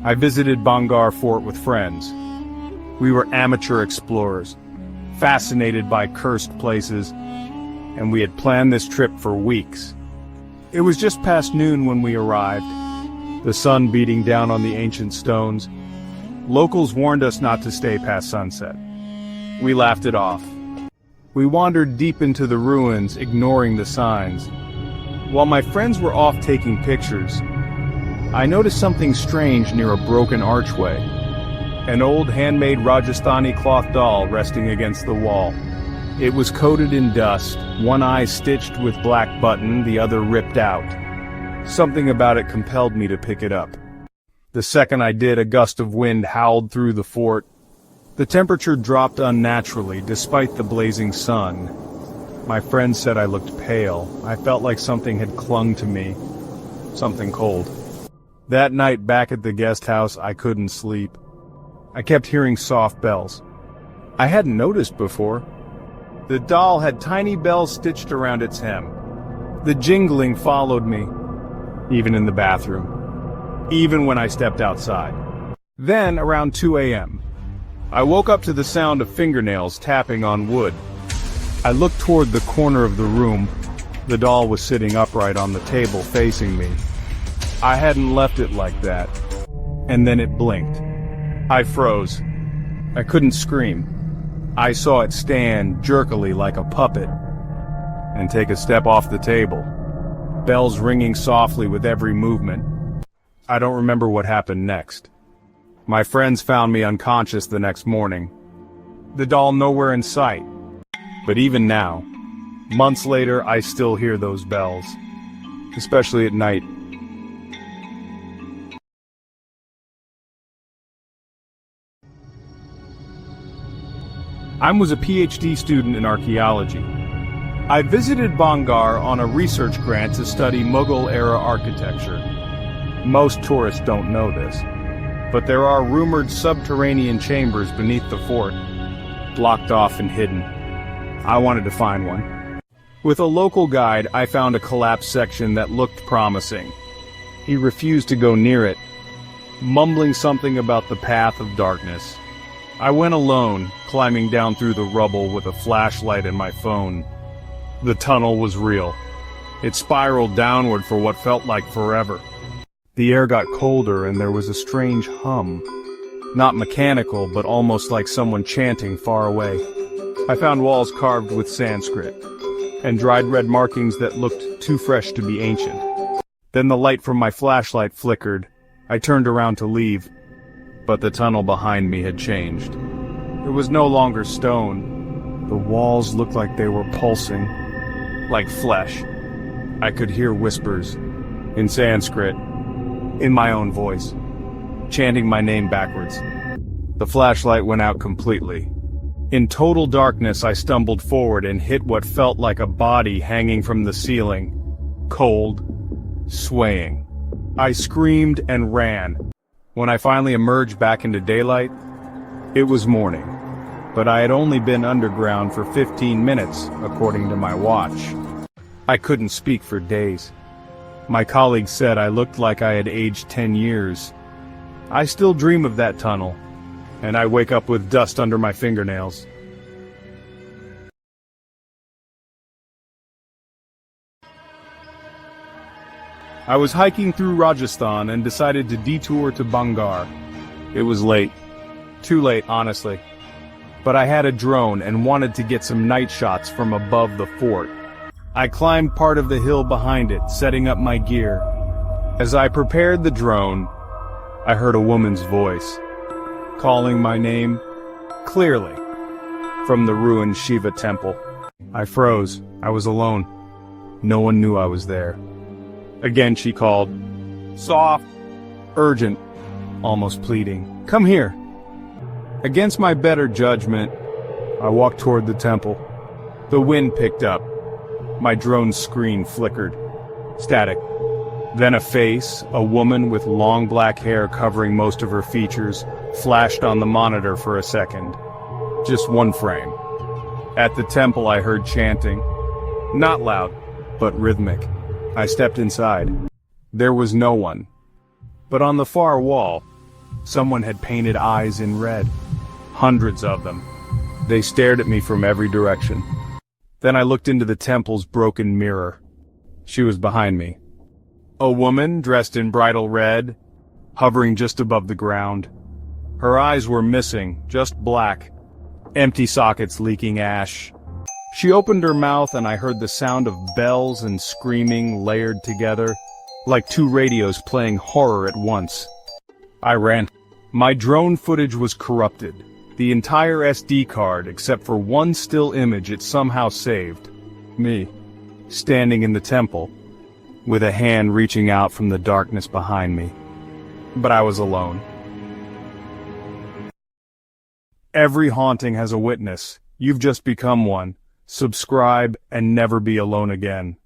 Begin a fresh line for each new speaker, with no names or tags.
I visited Bhangarh Fort with friends. We were amateur explorers, fascinated by cursed places, and we had planned this trip for weeks. It was just past noon when we arrived, the sun beating down on the ancient stones. Locals warned us not to stay past sunset. We laughed it off. We wandered deep into the ruins, ignoring the signs. While my friends were off taking pictures, I noticed something strange near a broken archway. An old handmade Rajasthani cloth doll resting against the wall. It was coated in dust, one eye stitched with black button, the other ripped out. Something about it compelled me to pick it up. The second I did, a gust of wind howled through the fort. The temperature dropped unnaturally, despite the blazing sun. My friends said I looked pale. I felt like something had clung to me. Something cold. That night back at the guest house, I couldn't sleep. I kept hearing soft bells. I hadn't noticed before. The doll had tiny bells stitched around its hem. The jingling followed me, even in the bathroom, even when I stepped outside. Then, around 2 a.m., I woke up to the sound of fingernails tapping on wood. I looked toward the corner of the room. The doll was sitting upright on the table facing me. I hadn't left it like that. And then it blinked. I froze. I couldn't scream. I saw it stand jerkily like a puppet and take a step off the table, bells ringing softly with every movement. I don't remember what happened next. My friends found me unconscious the next morning. The doll nowhere in sight. But even now, months later, I still hear those bells, especially at night. I was a PhD student in archaeology. I visited Bhangarh on a research grant to study Mughal-era architecture. Most tourists don't know this, but there are rumored subterranean chambers beneath the fort, blocked off and hidden. I wanted to find one. With a local guide, I found a collapsed section that looked promising. He refused to go near it, mumbling something about the path of darkness. I went alone, climbing down through the rubble with a flashlight and my phone. The tunnel was real. It spiraled downward for what felt like forever. The air got colder and there was a strange hum. Not mechanical, but almost like someone chanting far away. I found walls carved with Sanskrit, and dried red markings that looked too fresh to be ancient. Then the light from my flashlight flickered. I turned around to leave. But the tunnel behind me had changed. It was no longer stone. The walls looked like they were pulsing, like flesh. I could hear whispers, in Sanskrit, in my own voice, chanting my name backwards. The flashlight went out completely. In total darkness, I stumbled forward and hit what felt like a body hanging from the ceiling, cold, swaying. I screamed and ran. When I finally emerged back into daylight, it was morning, but I had only been underground for 15 minutes, according to my watch. I couldn't speak for days. My colleagues said I looked like I had aged 10 years. I still dream of that tunnel, and I wake up with dust under my fingernails. I was hiking through Rajasthan and decided to detour to Bhangarh. It was late. Too late, honestly. But I had a drone and wanted to get some night shots from above the fort. I climbed part of the hill behind it, setting up my gear. As I prepared the drone, I heard a woman's voice, calling my name clearly from the ruined Shiva temple. I froze. I was alone. No one knew I was there. Again she called, soft, urgent, almost pleading, "Come here." Against my better judgment, I walked toward the temple. The wind picked up. My drone screen flickered. Static. Then a face, a woman with long black hair covering most of her features, flashed on the monitor for a second. Just one frame. At the temple I heard chanting. Not loud, but rhythmic. I stepped inside. There was no one. But on the far wall, Someone had painted eyes in red. Hundreds of them. They stared at me from every direction. Then I looked into the temple's broken mirror. She was behind me. A woman dressed in bridal red, hovering just above the ground. Her eyes were missing, just black. Empty sockets leaking ash. She opened her mouth and I heard the sound of bells and screaming layered together, like two radios playing horror at once. I ran. My drone footage was corrupted. The entire SD card, except for one still image it somehow saved. Me, standing in the temple, with a hand reaching out from the darkness behind me. But I was alone. Every haunting has a witness. You've just become one. Subscribe and never be alone again.